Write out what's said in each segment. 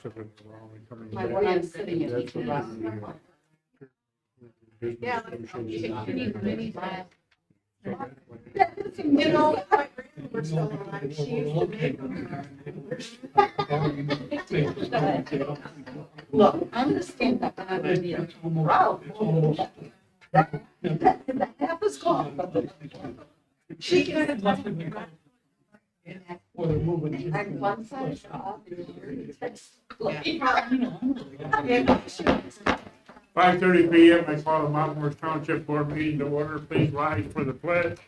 of it wrong and coming Like back. when I'm sitting at That's each what of we us. do. Yeah. So, You know, my grandmother still alive, she used to make them. Look, I'm gonna stand up and I'm gonna be a proud. The half is gone, but she kind of. And one side's off. Yeah. 5:30 PM, I call the Mount Morris Township Board meeting to order. Please rise for the pledge.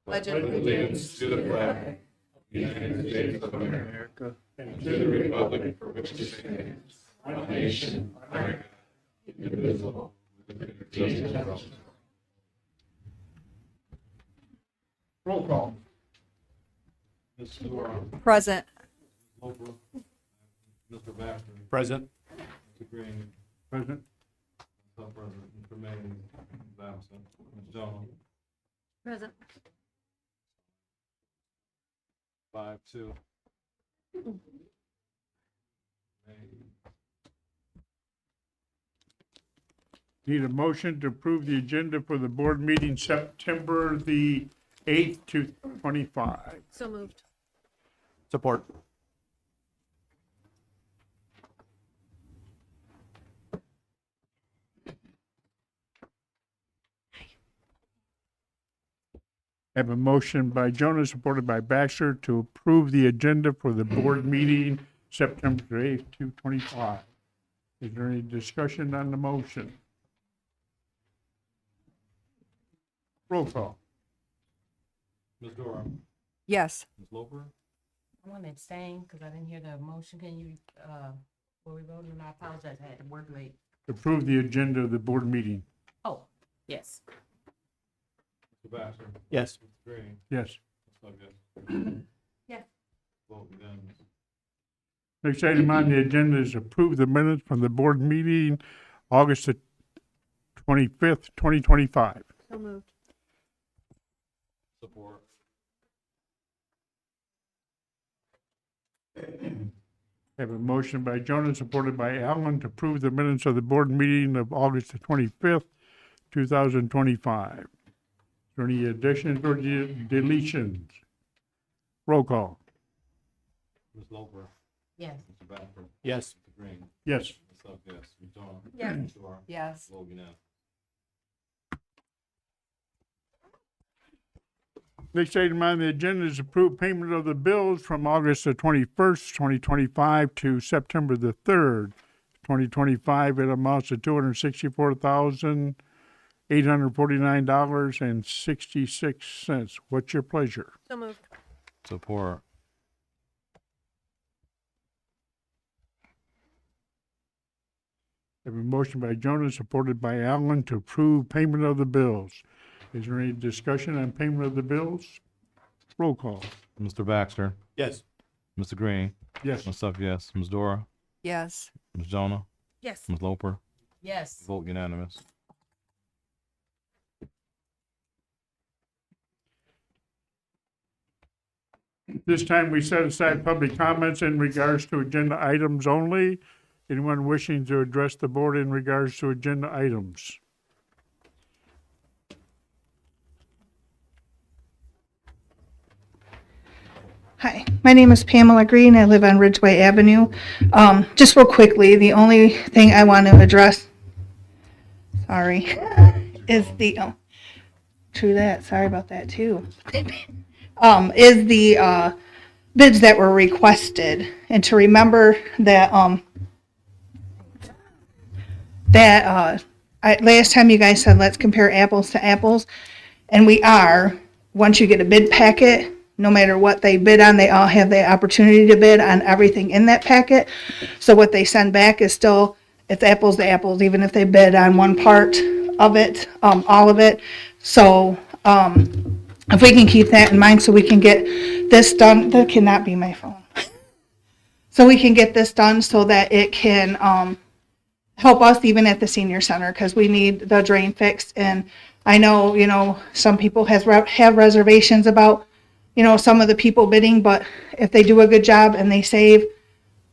Pledge Allegiance to the flag of the United States of America and to the republic for which it stands, one nation, under God, indivisible, with liberty and justice. Roll call. Ms. Nora, Present. Loper, Mr. Baxter, Present. Mr. Green, Present. Mr. President, Mr. May, is absent, Ms. Jones, Present. 5-2. Need a motion to approve the agenda for the board meeting September the 8th to 25. So moved. Support. I have a motion by Jonas, supported by Baxter, to approve the agenda for the board meeting September 8th to 25. Is there any discussion on the motion? Roll call. Ms. Dora, Yes. Ms. Loper, I want to abstain because I didn't hear the motion. Can you, were we voting? And I apologize, I had to work late. Approve the agenda of the board meeting. Oh, yes. Mr. Baxter, Yes. Mr. Green, Yes. Ms. Logan. Yes. Vote unanimous. Next item on the agenda is approve the minutes from the board meeting August the 25th, 2025. So moved. Support. I have a motion by Jonas, supported by Allen, to approve the minutes of the board meeting of August the 25th, 2025. Is there any additions or deletions? Roll call. Ms. Loper, Yes. Mr. Baxter, Yes. Mr. Green, Yes. Ms. Sugg, yes, Ms. Jones. Yes. Ms. Dora, Yes. vote unanimous. Next item on the agenda is approve payment of the bills from August the 21st, 2025 to September the 3rd, 2025. It amounts to $264,849.66. What's your pleasure? So moved. Support. I have a motion by Jonas, supported by Allen, to approve payment of the bills. Is there any discussion on payment of the bills? Roll call. Mr. Baxter, Yes. Mr. Green, Yes. Ms. Sugg, yes, Ms. Dora, Yes. Ms. Jonah, Yes. Ms. Loper, Yes. vote unanimous. This time we set aside public comments in regards to agenda items only. Anyone wishing to address the board in regards to agenda items? Hi, my name is Pamela Green. I live on Ridgeway Avenue. Just real quickly, the only thing I want to address, sorry, is the, true that, sorry about that too. Is the bids that were requested. And to remember that, last time you guys said, let's compare apples to apples. And we are, once you get a bid packet, no matter what they bid on, they all have the opportunity to bid on everything in that packet. So what they send back is still, it's apples to apples, even if they bid on one part of it, all of it. So, if we can keep that in mind so we can get this done, that cannot be my phone. So we can get this done so that it can, help us even at the senior center, because we need the drain fixed. And I know, you know, some people have reservations about, you know, some of the people bidding, but if they do a good job and they save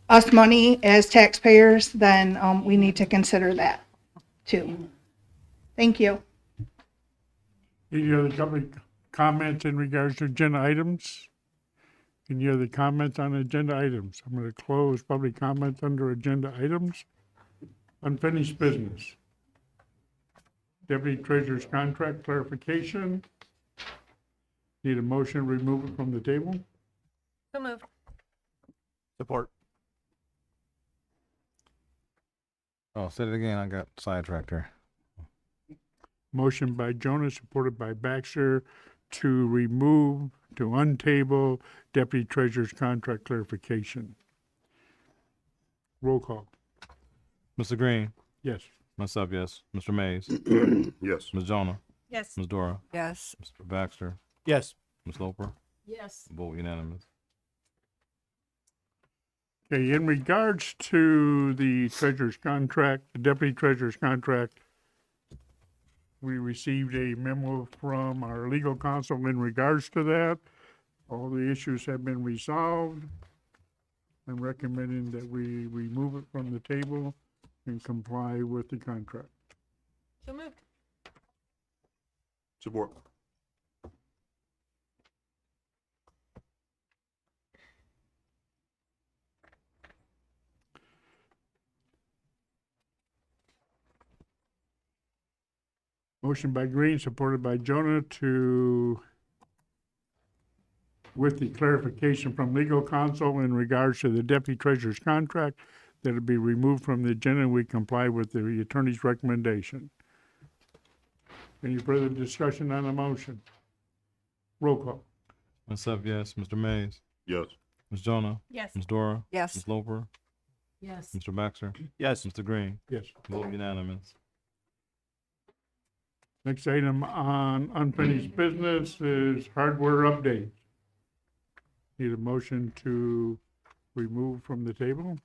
us money as taxpayers, then we need to consider that too. Thank you. Any other public comments in regards to agenda items? Any other comments on agenda items? I'm going to close public comments under agenda items. Unfinished business. Deputy Treasurer's contract clarification. Need a motion to remove it from the table? So moved. Support. Oh, say it again. I got sidetracked there. Motion by Jonas, supported by Baxter, to remove, to untable Deputy Treasurer's contract clarification. Roll call. Mr. Green, Yes. myself, yes. Mr. Mays, Yes. Ms. Jonah, Yes. Ms. Dora, Yes. Mr. Baxter, Yes. Ms. Loper, Yes. vote unanimous. Okay, in regards to the treasurer's contract, the deputy treasurer's contract, we received a memo from our legal counsel in regards to that. All the issues have been resolved. I'm recommending that we remove it from the table and comply with the contract. So moved. Support. Motion by Green, supported by Jonah to, with the clarification from legal counsel in regards to the deputy treasurer's contract, that it be removed from the agenda and we comply with the attorney's recommendation. Any further discussion on the motion? Roll call. Myself, yes. Mr. Mays, Yes. Ms. Jonah, Yes. Ms. Dora, Yes. Ms. Loper, Yes. Mr. Baxter, Yes. Mr. Green, Yes. vote unanimous. Next item on unfinished business is hardware update. Need a motion to remove from the table?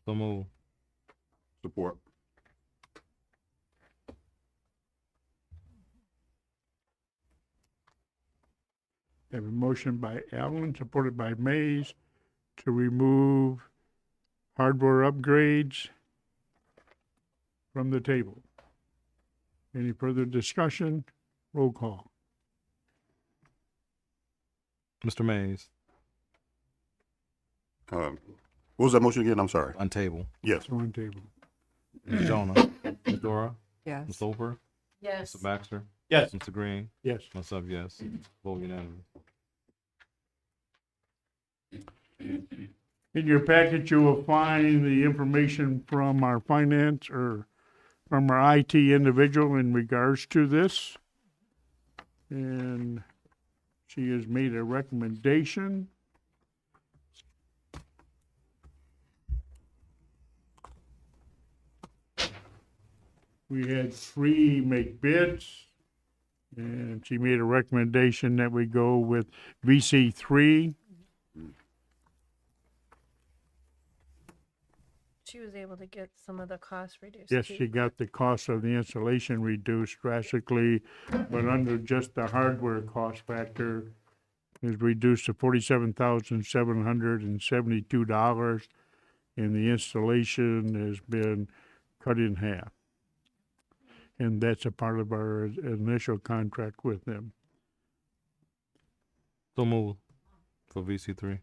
So move. Support. Have a motion by Allen, supported by Mays, to remove hardware upgrades from the table. Any further discussion? Roll call. Mr. Mays, What was that motion again? I'm sorry. untable. Yes. So on table. Ms. Jonah, Ms. Dora, Yes. Ms. Loper, Yes. Mr. Baxter, Yes. Mr. Green, Yes. myself, yes. Vote unanimous. In your package, you will find the information from our finance or from our IT individual in regards to this. And she has made a recommendation. We had three make bids, and she made a recommendation that we go with VC3. She was able to get some of the costs reduced. Yes, too. she got the cost of the installation reduced drastically, but under just the hardware cost factor is reduced to $47,772, and the installation has been cut in half. And that's a part of our initial contract with them. So move for VC3.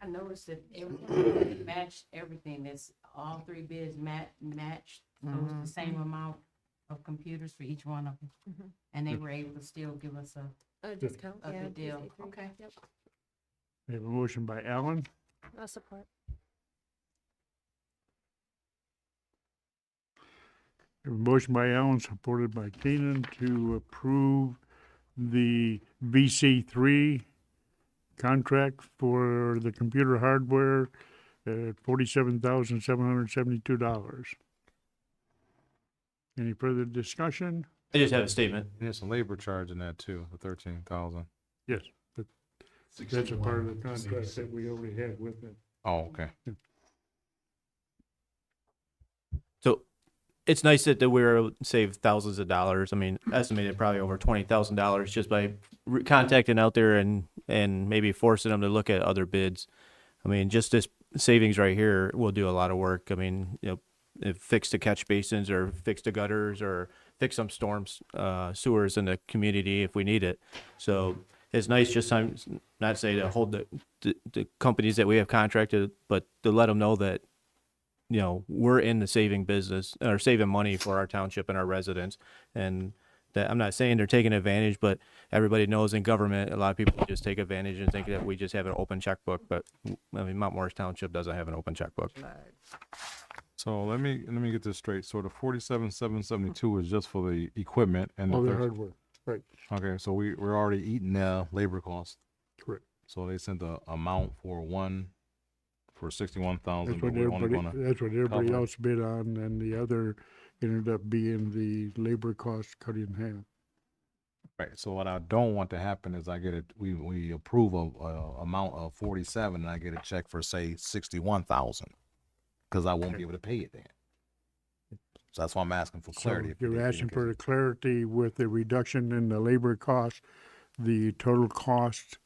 I noticed that everything matched everything. That's all three bids matched. So it's the same amount of computers for each one of them. And they were able to still give us a Discount, a yeah. good deal. VC3. Okay. Yep, We have a motion by Allen, I'll support. we have a motion by Allen, supported by Keenan, to approve the VC3 contract for the computer hardware at $47,772. Any further discussion? I just have a statement. And there's some labor charge in that too, the 13,000. Yes, but that's a part of the contract that we already had with it. Oh, okay. So it's nice that we're able to save thousands of dollars. I mean, estimated probably over $20,000 just by contacting out there and maybe forcing them to look at other bids. I mean, just this savings right here will do a lot of work. I mean, fix the catch basins or fix the gutters or fix some storms, sewers in the community if we need it. So it's nice just not say to hold the companies that we have contracted, but to let them know that, we're in the saving business or saving money for our township and our residents. And that I'm not saying they're taking advantage, but everybody knows in government, a lot of people just take advantage and think that we just have an open checkbook. But I mean, Mount Morris Township doesn't have an open checkbook. So let me get this straight. So the 47,772 is just for the equipment and All the the hardware, right, Okay, so we're already eating labor costs. correct. So they sent the amount for 61,000. That's what everybody else bid on, and the other ended up being the labor cost cut in half. Right. So what I don't want to happen is I get it. We approve a amount of 47, and I get a check for say 61,000, because I won't be able to pay it then. So that's why I'm asking for clarity. So you're asking for the clarity with the reduction in the labor cost, the total cost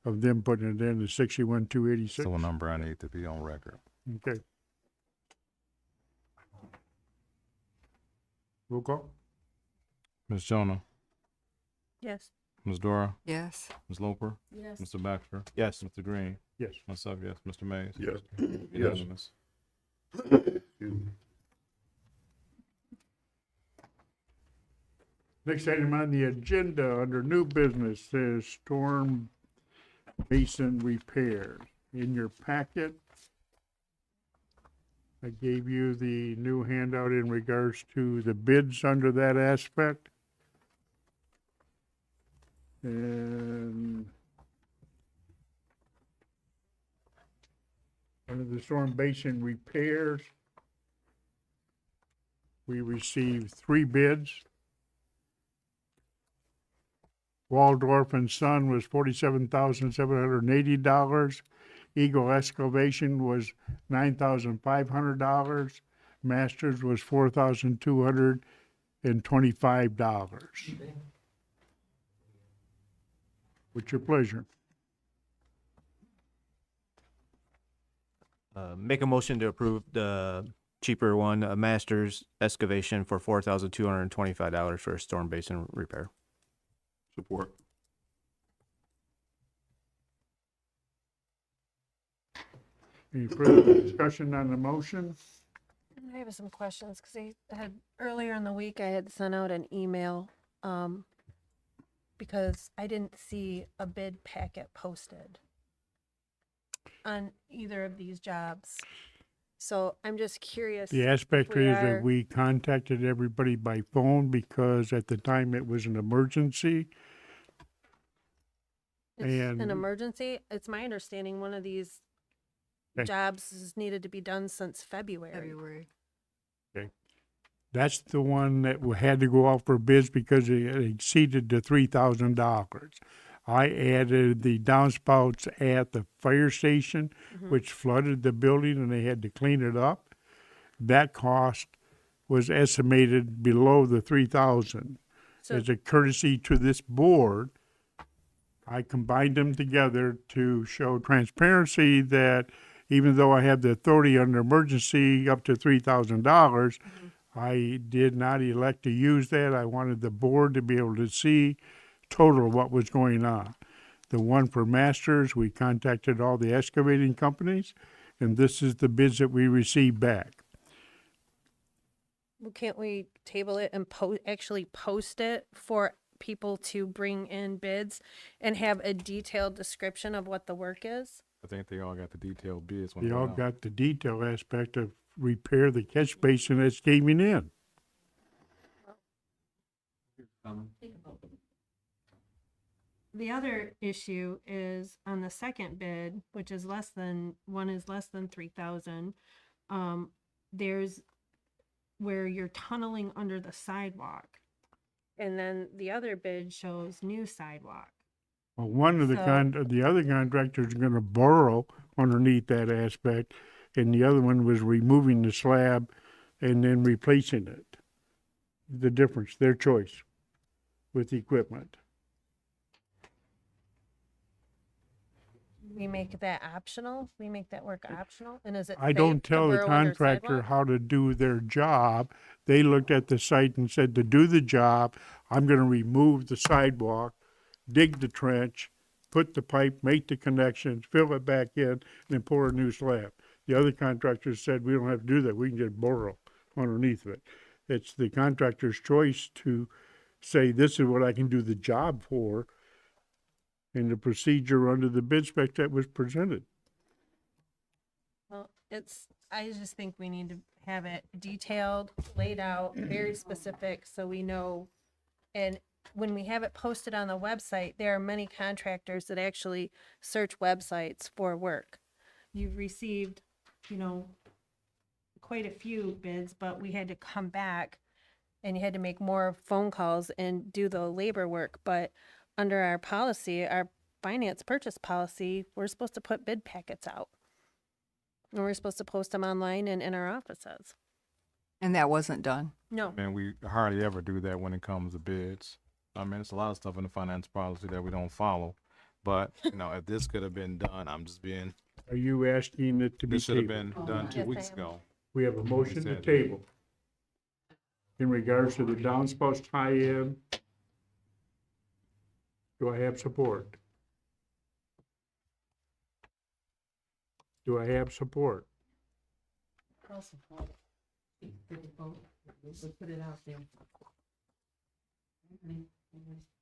of them putting it in is 61,286. So a number I need to be on record. Okay. Roll call? Ms. Jonah, Yes. Ms. Dora, Yes. Ms. Loper, Yes. Mr. Baxter, Yes. Mr. Green, Yes. myself, yes, Mr. Mays. Yes. Unanimous. Next item on the agenda under new business is storm basin repairs. In your packet, I gave you the new handout in regards to the bids under that aspect. And under the storm basin repairs, we received 3 bids. Waldorf and Son was $47,780. Eagle Excavation was $9,500. Masters was $4,225. What's your pleasure? Make a motion to approve the cheaper one, Masters excavation for $4,225 for a storm basin repair. Support. Any further discussion on the motion? I have some questions because earlier in the week I had sent out an email because I didn't see a bid packet posted on either of these jobs. So I'm just curious. The aspect we is are- that we contacted everybody by phone because at the time it was an emergency. It's and- an emergency. It's my understanding one of these Okay. jobs has needed to be done since February. That's the one that had to go out for bids because it exceeded the $3,000. I added the downspouts at the fire station, which flooded the building and they had to clean it up. That cost was estimated below the 3,000. So As a courtesy to this board, I combined them together to show transparency that even though I have the authority under emergency up to $3,000, I did not elect to use that. I wanted the board to be able to see total what was going on. The one for Masters, we contacted all the excavating companies, and this is the bids that we received back. well, can't we table it and actually post it for people to bring in bids and have a detailed description of what the work is? I think they all got the detailed bids. When They they all went out. got the detail aspect of repair the catch basin that's caving in. The other issue is on the second bid, which is less than 3,000. There's where you're tunneling under the sidewalk. And then the other bid shows new sidewalk. Well, one of So- the other contractors are gonna burrow underneath that aspect, and the other one was removing the slab and then replacing it. The difference, their choice with the equipment. we make that optional? We make that work optional? And is it I safe don't to tell the burrow under contractor sidewalk? how to do their job. They looked at the site and said, to do the job, I'm gonna remove the sidewalk, dig the trench, put the pipe, make the connections, fill it back in, and then pour a new slab. The other contractors said, we don't have to do that, we can just borrow underneath of it. It's the contractor's choice to say, this is what I can do the job for, and the procedure under the bid spec that was presented. Well, I just think we need to have it detailed, laid out, very specific, so we know. And when we have it posted on the website, there are many contractors that actually search websites for work. You've received, quite a few bids, but we had to come back and you had to make more phone calls and do the labor work. But under our policy, our finance purchase policy, we're supposed to put bid packets out. And we're supposed to post them online and in our offices. And that wasn't done. No. And we hardly ever do that when it comes to bids. I mean, it's a lot of stuff in the finance policy that we don't follow. But, if this could have been done, I'm just being, Are you asking it to be this should have tabled? been done 2 Yes, I weeks am. ago. We have a motion to Said- table. In regards to the downspout tie-in, do I have support? Do I have support? I'll support it. We'll put it out there.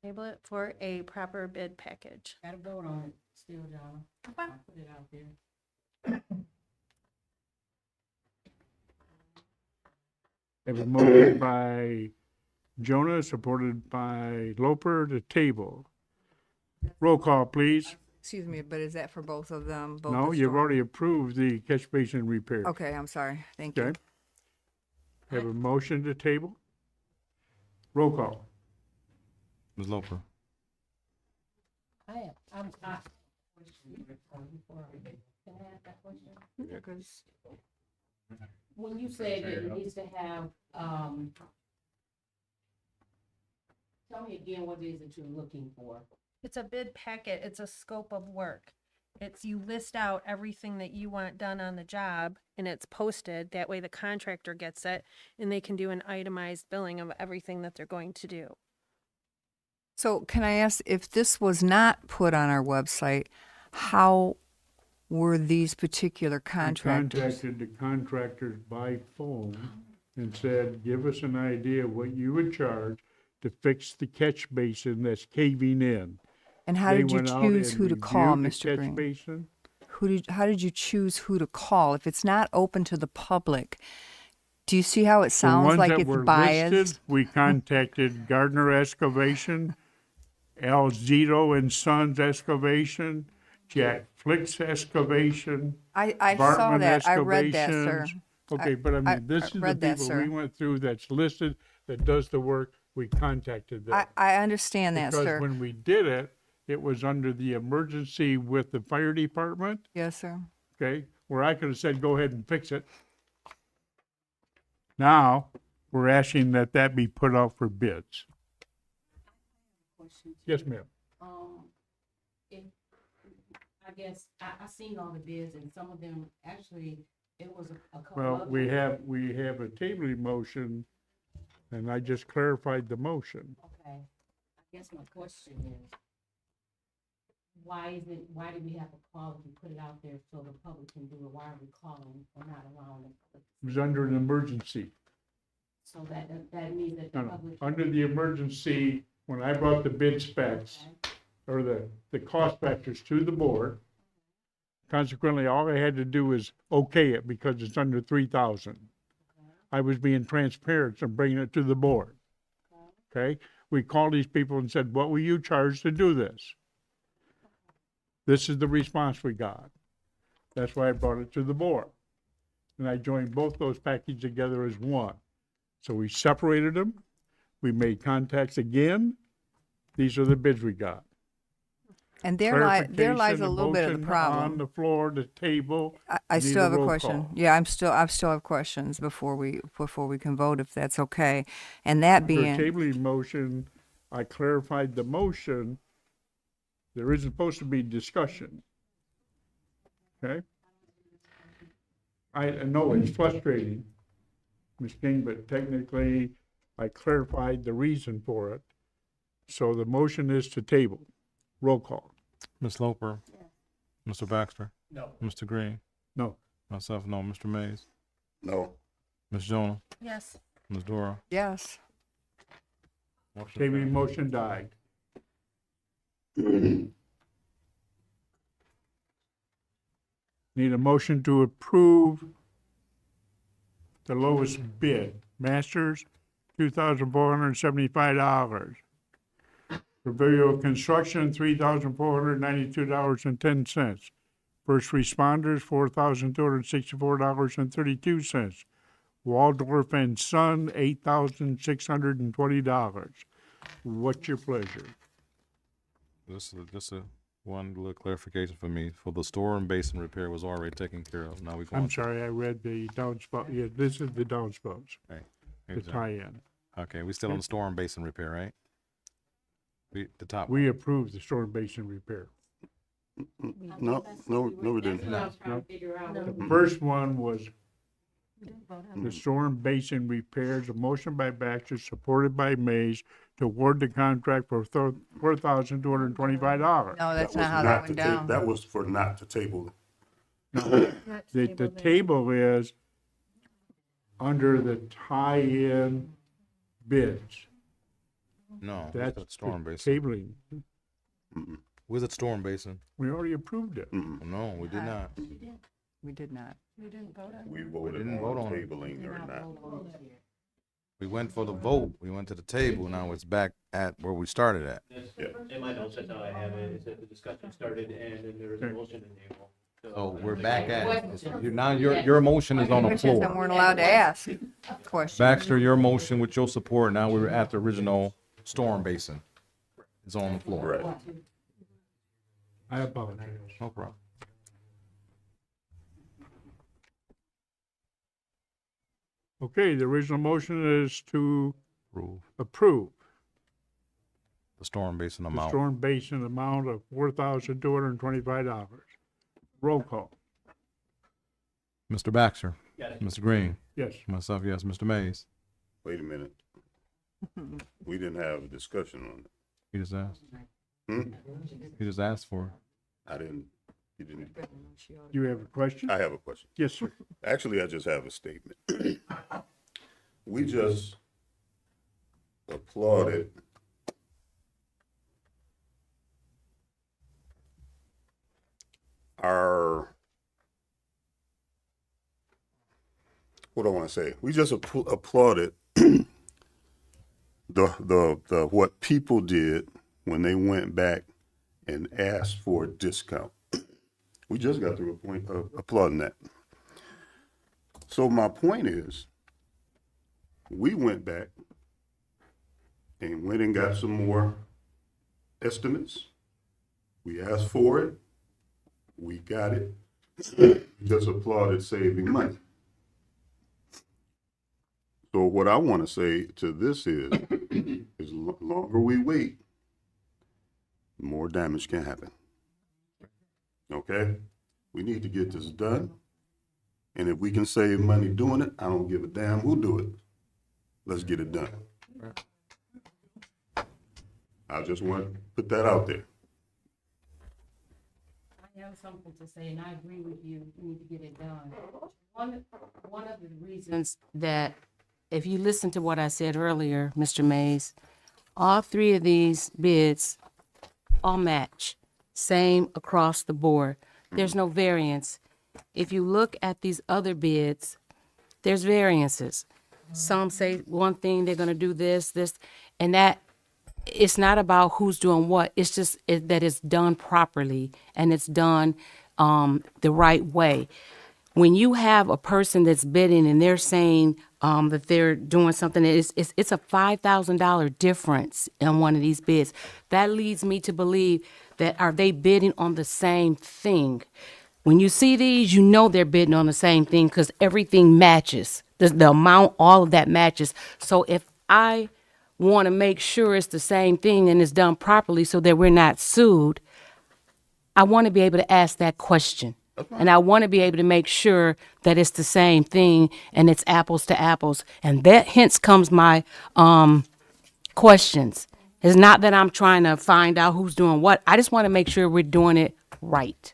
Table it for a proper bid package. Gotta vote on it still, Donna. I'll put it out there. Have a motion by Jonah, supported by Loper, to table. Roll call, please. Excuse me, but is that for both of them? both No, the you've storm- already approved the catch basin repair. Okay, I'm sorry. Thank you. Okay. Have a motion to table? Roll call. Ms. Loper. Question before can I ask that question? Because When you say that it needs to have, tell me again what it is that you're looking for. It's a bid packet. It's a scope of work. It's you list out everything that you want done on the job and it's posted. That way the contractor gets it and they can do an itemized billing of everything that they're going to do. So can I ask, if this was not put on our website, how were these particular We contractors? contacted the contractors by phone and said, give us an idea what you would charge to fix the catch basin that's caving in. And how They did you went out choose and who to call, reviewed the Mr. catch Green? basin. How did you choose who to call? If it's not open to the public, do you see how it The sounds ones like that it's were biased? listed, we contacted Gardner Excavation, Al Zito and Sons Excavation, Jack Flicks Excavation, I saw Bartman that. I read that, sir. Excavations. Okay, but I I mean, this is the read that, people sir. we went through that's listed, that does the work, we contacted them. I understand that, Because sir. when we did it, it was under the emergency with the fire department, Yes, sir. okay, where I could have said, go ahead and fix it. Now, we're asking that that be put out for bids. Question. Yes, ma'am. If, I guess, I seen all the bids and some of them, actually, it was a couple Well, of we them. have a tabling motion, and I just clarified the motion. Okay, I guess my question is, why do we have to call if we put it out there so the public can do it? Why are we calling or not allowing the public? It was under an emergency. So that means that the No, no, public. under the emergency, when I brought the bid specs, or the cost factors to the board, consequently, all I had to do was okay it because it's under 3,000. I was being transparent and bringing it to the board. Okay? We called these people and said, what will you charge to do this? This is the response we got. That's why I brought it to the board. And I joined both those packages together as one. So we separated them. We made contacts again. These are the bids we got. And there lies a Clarification, little bit of the motion problem. On the floor, the table. I Need still a have a roll question. call. Yeah, I still have questions before we can vote, if that's okay. And that For being, tabling motion, I clarified the motion. There isn't supposed to be discussion. Okay? I know it's frustrating, Ms. King, but technically, I clarified the reason for it. So the motion is to table. Roll call. Ms. Loper? Mr. Baxter? No. Mr. Green? No. Myself, no. Mr. Mays? No. Ms. Jonah? Yes. Ms. Dora? Yes. Motion Tabling carried. motion died. Need a motion to approve the lowest bid, Masters, $2,475. Pavilion Construction, $3,492.10. First Responders, $4,264.32. Waldorf and Son, $8,620. What's your pleasure? This is just a one little clarification for me. For the storm basin repair was already taken care of. Now we going. I'm sorry, I read the downspout. Yeah, this is the downspouts, Right. the Exactly. tie-in. Okay, we still on the storm basin repair, right? The top. We approved the storm basin repair. No, we didn't. That's what I was trying to figure out. The first one was We didn't vote on the storm basin repairs, a motion by Baxter, supported by Mays, to award the contract for $4,225. No, that's was not how that not went to ta- down. That was for not to table. The table is under the tie-in bids. No, That's that's the storm basin. tabling. Where's the storm basin? We already approved it. No, we did not. We did not. We didn't vote on We voted didn't vote on on it. tabling or not. We went for the vote. We went to the table. Now it's back at where we started at. In my notes, that's how I have it, is that the discussion started and then there was a motion to table. So we're back at it. Now your motion is on the Questions that floor. weren't allowed to ask questions. Baxter, your motion with your support. Now we're at the original storm basin. It's on the floor. Right. I apologize. No problem. Okay, the original motion is to Approve approve the storm basin the amount. storm basin amount of $4,225. Roll call. Mr. Baxter. Yes. Mr. Green. Yes. Myself, yes. Mr. Mays. Wait a minute. We didn't have a discussion on it. He just asked. Hmm? He just asked for. I didn't, you didn't. You have a question? I have a question. Yes, sir. Actually, I just have a statement. We just applauded our, what do I want to say? We just applauded the what people did when they went back and asked for a discount. We just got through a point of applauding that. So my point is, we went back and went and got some more estimates. We asked for it. We got it. Just applauded saving money. So what I want to say to this is longer we wait, the more damage can happen. Okay? We need to get this done. And if we can save money doing it, I don't give a damn who do it. Let's get it done. I just want to put that out there. I have something to say, and I agree with you, we need to get it done. One of the reasons that, if you listen to what I said earlier, Mr. Mays, all three of these bids all match, same across the board. There's no variance. If you look at these other bids, there's variances. Some say one thing, they're gonna do this, and that. It's not about who's doing what. It's just that it's done properly and it's done the right way. When you have a person that's bidding and they're saying that they're doing something, it's a $5,000 difference in one of these bids. That leads me to believe that are they bidding on the same thing? When you see these, you know they're bidding on the same thing because everything matches. The amount, all of that matches. So if I want to make sure it's the same thing and it's done properly so that we're not sued, I want to be able to ask that question. And I want to be able to make sure that it's the same thing and it's apples to apples. And that hence comes my, questions. It's not that I'm trying to find out who's doing what. I just want to make sure we're doing it right.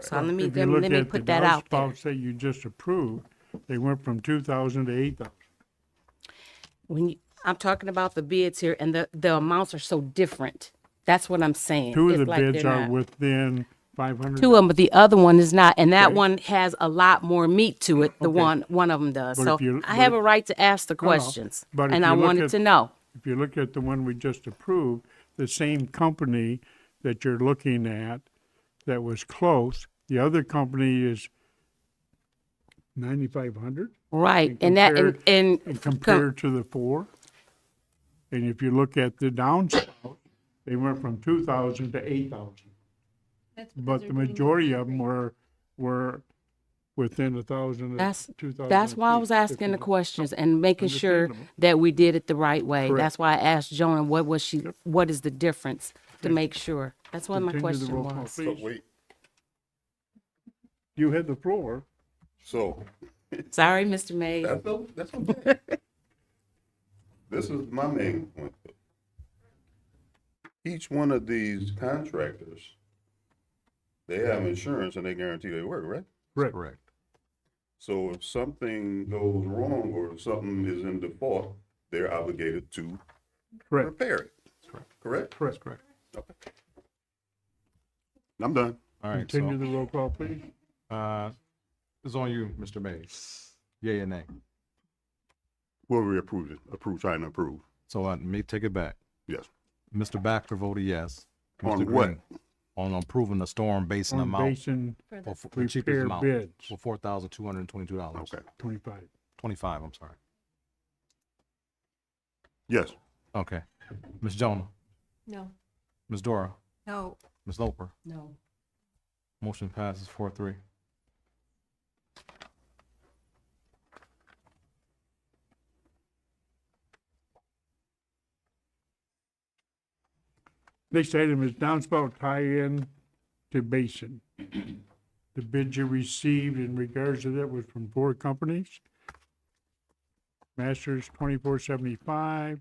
So let me, If you let me, look let me at the put that out there. downspouts that you just approved, they went from 2,000 to 8,000. When you, I'm talking about the bids here and the amounts are so different. That's what I'm saying. Two of It's the like bids they're are not. within 500. Two of them, but the other one is not, and that Okay. one has a lot more meat to it. The Okay. one of them does. But So if you- I but have if- a right to ask the No, no. questions, But if and you I look wanted at- to know. If you look at the one we just approved, the same company that you're looking at that was close, the other company is 9,500 Right, and that compared- and and compared to the 4. And if you look at the downspout, they went from 2,000 to 8,000. But the majority of them were within 1,000, That's 2,000. that's why I was asking the questions and making sure Understandable. that we did it the right way. Correct. That's why I asked Jonah what is the difference to make sure. That's what my Continue the question roll call, was. So please. wait, You had the floor. so Sorry, Mr. Mays. that's okay. This is my main point. Each one of these contractors, they have insurance and they guarantee their work, right? Correct. Correct. So if something goes wrong or something is in default, they're obligated to Correct. repair it. Correct? Correct. Correct. Okay. I'm done. All right, Continue so, the roll call, please. it's on you, Mr. Mays. Yea or nay? Will we approve it? Trying to approve. So let me take it back. Yes. Mr. Baxter voted yes. On Mr. what? Green, on approving the storm basin On amount basin for the cheapest repair amount bids, for $4,222. Okay. 25. 25, I'm sorry. Yes. Okay. Ms. Jonah, No. Ms. Dora, No, Ms. Loper, No. motion passes 4-3. Next item is downspout tie-in to basin. The bid you received in regards to that was from 4 companies. Masters 2475,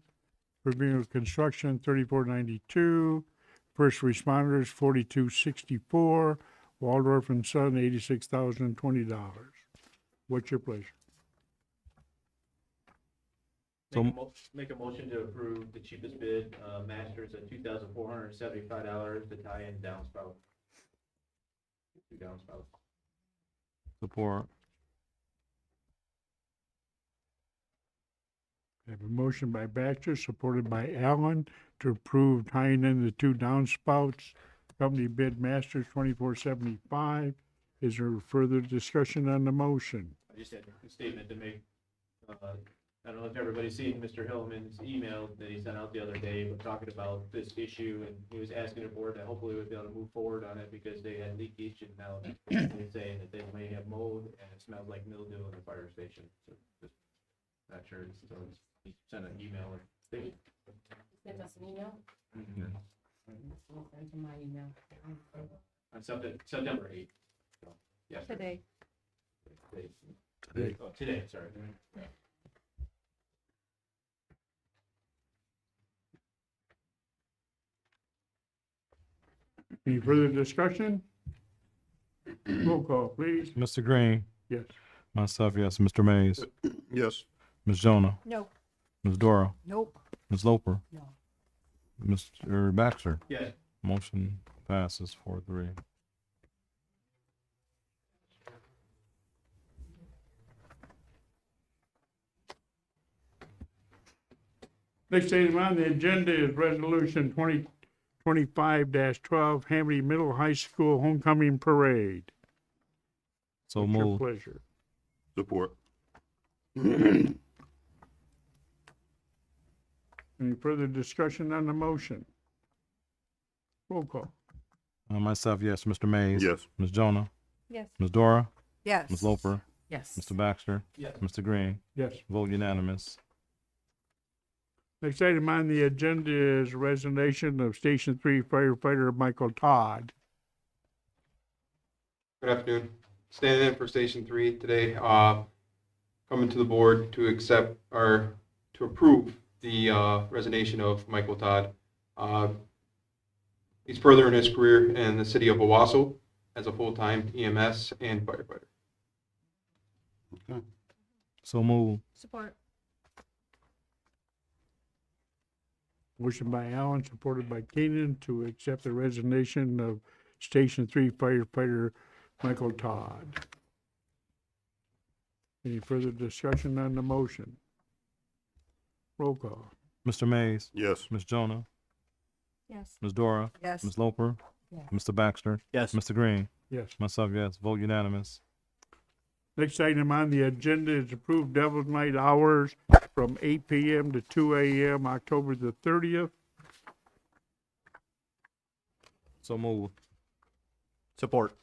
Premier Construction 3492, First Responders 4264, Waldorf and Son $86,020. What's your pleasure? Make a motion to approve the cheapest bid, Masters at $2,475 to tie in downspout. 2 downspouts. Support. I have a motion by Baxter, supported by Allen, to approve tying in the 2 downspouts. Company bid Masters 2475. Is there further discussion on the motion? I just had a statement to make. I don't know if everybody's seen Mr. Hillman's email that he sent out the other day, but talking about this issue, and he was asking the board that hopefully would be able to move forward on it because they had leakage, and now they're saying that they may have mold, and it smells like mildew in the fire station. So just not sure, so he sent an email or thing. Send us an email. Send to my email. On September 8th. So, yes. Today. Today. Oh, today, sorry. Any further discussion? Roll call, please. Mr. Green, Yes. myself, yes. Mr. Mays, Yes. Ms. Jonah, No. Ms. Dora, nope. Ms. Loper, No. Mr. Baxter. Yes. Motion passes 4-3. Next item on the agenda is Resolution 2025-12, Hamby Middle High School Homecoming Parade. So What's your moved. pleasure? Support. Any further discussion on the motion? Roll call. Myself, yes. Mr. Mays. Yes. Ms. Jonah, Yes. Ms. Dora, Yes. Ms. Loper, Yes. Mr. Baxter, Yes. Mr. Green. Yes. Vote unanimous. Next item on the agenda is resignation of Station 3 firefighter Michael Todd. Good afternoon. standing in for Station 3 today, coming to the board to accept or to approve the resignation of Michael Todd. He's furthering his career in the city of Owasso as a full-time EMS and firefighter. So move. Support. Motion by Allen, supported by Keenan, to accept the resignation of Station 3 firefighter Michael Todd. Any further discussion on the motion? Roll call. Mr. Mays, Yes. Ms. Jonah, Yes. Ms. Dora, Yes. Ms. Loper, Yes. Mr. Baxter, Yes. Mr. Green, Yes. myself, yes. Vote unanimous. Next item on the agenda is approved Devil's Night hours from 8 p.m. to 2 a.m., October the 30th. So move. Support.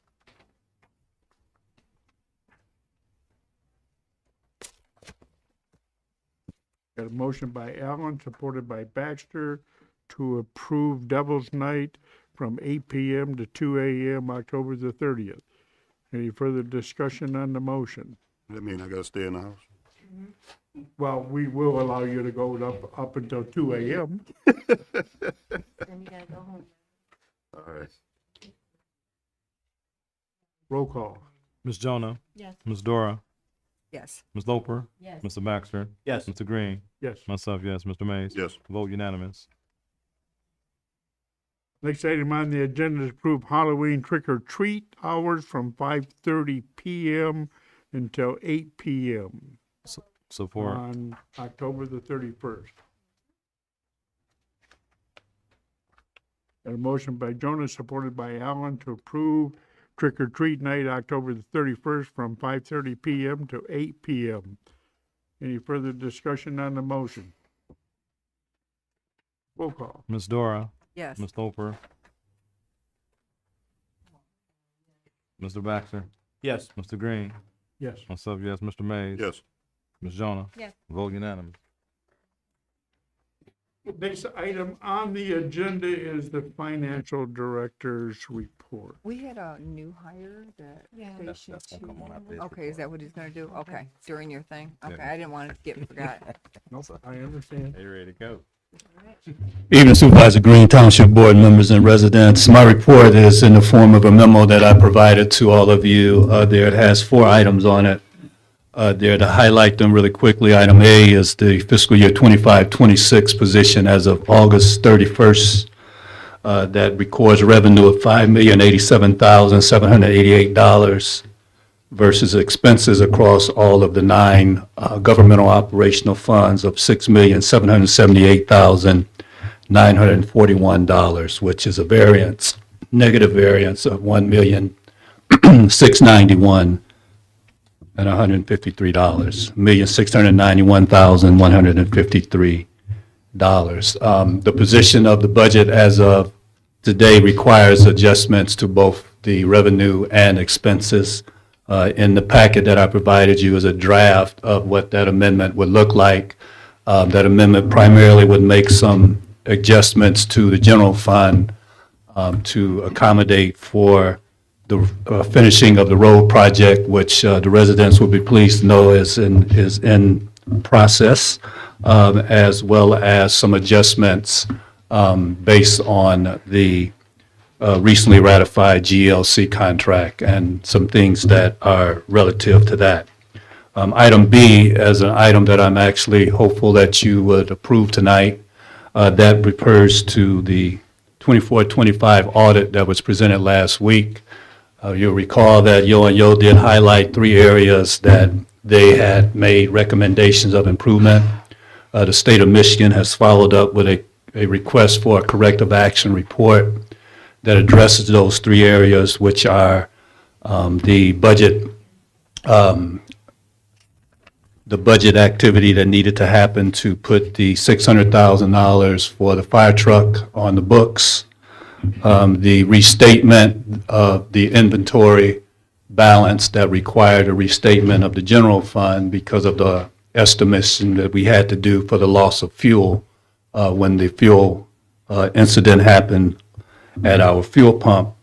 Got a motion by Allen, supported by Baxter, to approve Devil's Night from 8 p.m. to 2 a.m., October the 30th. Any further discussion on the motion? That mean I gotta stay in the house? Well, we will allow you to go up until 2 a.m. Then you gotta go home. All right. Roll call. Ms. Jonah, Yes. Ms. Dora, Yes. Ms. Loper, Yes. Mr. Baxter, Yes. Mr. Green, Yes. myself, yes. Mr. Mays. Yes. Vote unanimous. Next item on the agenda is approve Halloween trick or treat hours from 5:30 p.m. until 8 p.m. Support. on October the 31st. Got a motion by Jonas, supported by Allen, to approve trick or treat night, October the 31st, from 5:30 p.m. to 8 p.m. Any further discussion on the motion? Roll call. Ms. Dora, Yes. Ms. Loper, Mr. Baxter, Yes. Mr. Green, Yes. myself, yes. Mr. Mays. Yes. Ms. Jonah. Yes. Vote unanimous. Next item on the agenda is the financial director's report. We had a new hire that Yeah. Station That's gonna come on our 2. bid Okay, is that what he's gonna do? Okay, during your thing? Okay, I didn't want it to get forgot. Nope, I understand. Are you ready to go? Evening Supervisor Green, Township Board members and residents. My report is in the form of a memo that I provided to all of you. It has 4 items on it. There to highlight them really quickly. Item A is the fiscal year 25-26 position as of August 31st. That records revenue of $5,087,788 versus expenses across all of the 9 governmental operational funds of $6,778,941, which is a variance, negative variance of $1,691,153, $1,691,153. The position of the budget as of today requires adjustments to both the revenue and expenses. In the packet that I provided you is a draft of what that amendment would look like. That amendment primarily would make some adjustments to the general fund to accommodate for the finishing of the road project, which the residents will be pleased to know is in process, as well as some adjustments based on the recently ratified GLC contract and some things that are relative to that. Item B is an item that I'm actually hopeful that you would approve tonight. That refers to the 24-25 audit that was presented last week. You'll recall that Yo and Yo did highlight 3 areas that they had made recommendations of improvement. The state of Michigan has followed up with a request for a corrective action report that addresses those 3 areas, which are the budget activity that needed to happen to put the $600,000 for the fire truck on the books, the restatement of the inventory balance that required a restatement of the general fund because of the estimation that we had to do for the loss of fuel when the fuel incident happened at our fuel pump,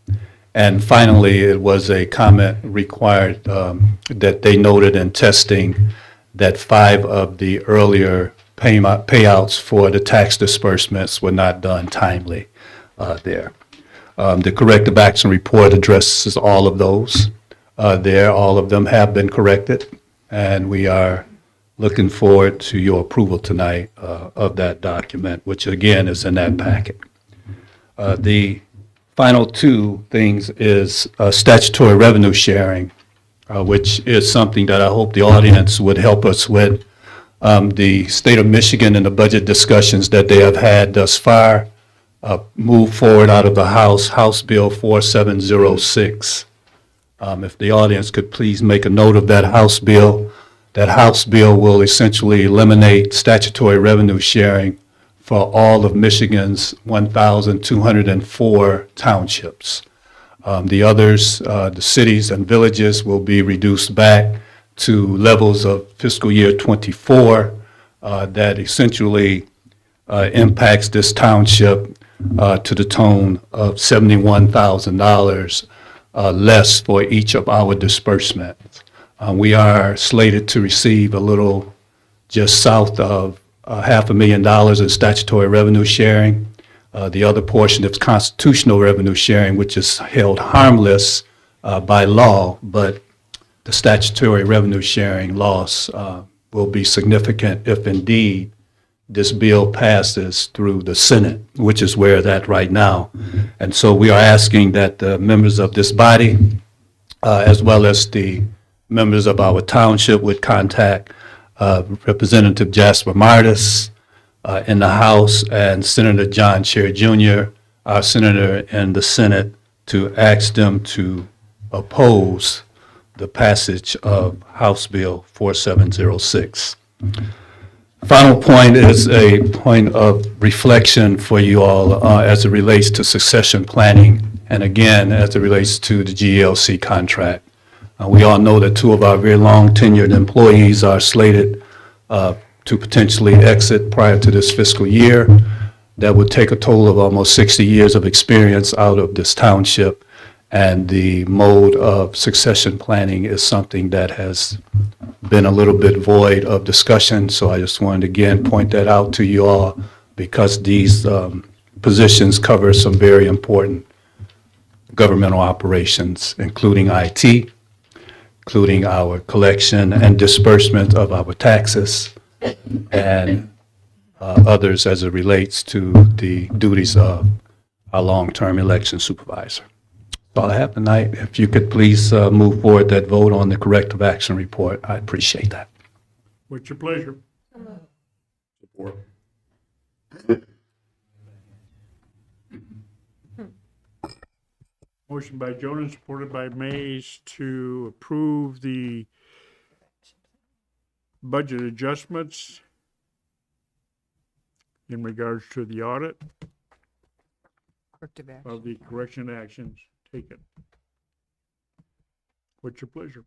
And finally, it was a comment required that they noted in testing that 5 of the earlier payouts for the tax disbursements were not done timely there. The corrective action report addresses all of those there. All of them have been corrected, and we are looking forward to your approval tonight of that document, which again is in that packet. The final 2 things is statutory revenue sharing, which is something that I hope the audience would help us with. The state of Michigan and the budget discussions that they have had thus far move forward out of the House Bill 4706. If the audience could please make a note of that House bill. That House bill will essentially eliminate statutory revenue sharing for all of Michigan's 1,204 townships. The others, the cities and villages, will be reduced back to levels of fiscal year '24 that essentially impacts this township to the tune of $71,000 less for each of our disbursements. We are slated to receive a little just south of $500,000 in statutory revenue sharing. The other portion is constitutional revenue sharing, which is held harmless by law, but the statutory revenue sharing loss will be significant if indeed this bill passes through the Senate, which is where it's at right now. And so we are asking that the members of this body, as well as the members of our township, would contact Representative Jasper Martis in the House and Senator John Cherry Jr., our senator in the Senate, to ask them to oppose the passage of House Bill 4706. Final point is a point of reflection for you all as it relates to succession planning, and again, as it relates to the GLC contract. We all know that 2 of our very long tenured employees are slated to potentially exit prior to this fiscal year. That would take a total of almost 60 years of experience out of this township, and the mode of succession planning is something that has been a little bit void of discussion. So I just wanted to again point that out to you all, because these positions cover some very important governmental operations, including IT, including our collection and disbursement of our taxes, and others as it relates to the duties of our long-term election supervisor. That's all I have tonight. If you could please move forward that vote on the corrective action report, I appreciate that. What's your pleasure? Support. Motion by Jonas, supported by Mays, to approve the budget adjustments in regards to the audit Corrective action. of the correction actions taken. What's your pleasure?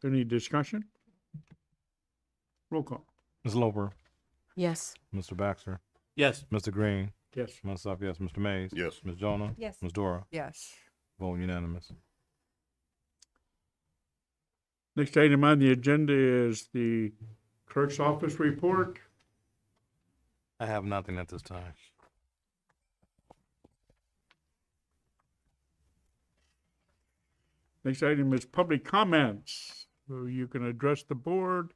Any discussion? Roll call. Ms. Loper, Yes. Mr. Baxter, Yes. Mr. Green, Yes. myself, yes, Mr. Mays. Yes. Ms. Jonah. Yes. Ms. Dora. Yes. Vote unanimous. Next item on the agenda is the clerk's office report. I have nothing at this time. Next item is public comments. So you can address the board.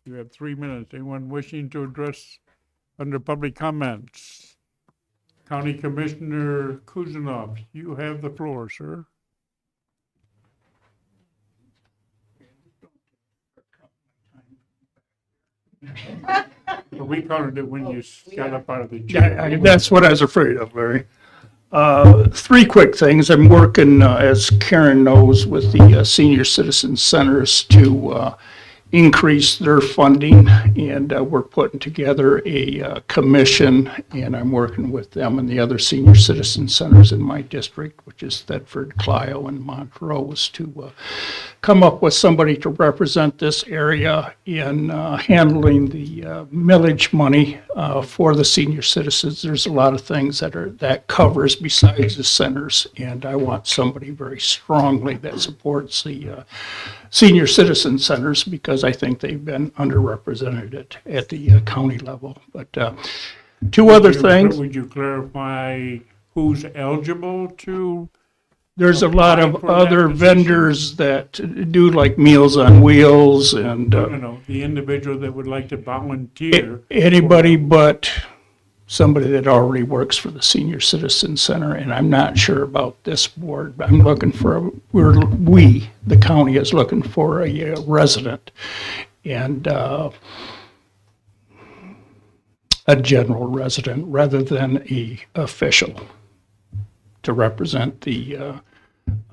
You have 3 minutes. Anyone wishing to address under public comments? County Commissioner Kuzanov, you have the floor, sir. We counted it when you got up out of the chair. Yeah, that's what I was afraid of, Larry. 3 quick things. I'm working, as Karen knows, with the senior citizen centers to increase their funding, and we're putting together a commission, and I'm working with them and the other senior citizen centers in my district, which is Thetford, Clio, and Montrose, to come up with somebody to represent this area in handling the millage money for the senior citizens. There's a lot of things that covers besides the centers, and I want somebody very strongly that supports the senior citizen centers, because I think they've been underrepresented at the county level. But two other things. Would you clarify who's eligible to? There's a lot apply of for that other position? vendors that do like Meals on Wheels and The individual that would like to volunteer. anybody but somebody that already works for the Senior Citizen Center, and I'm not sure about this board. I'm looking for, the county is looking for a resident and a general resident rather than a official to represent the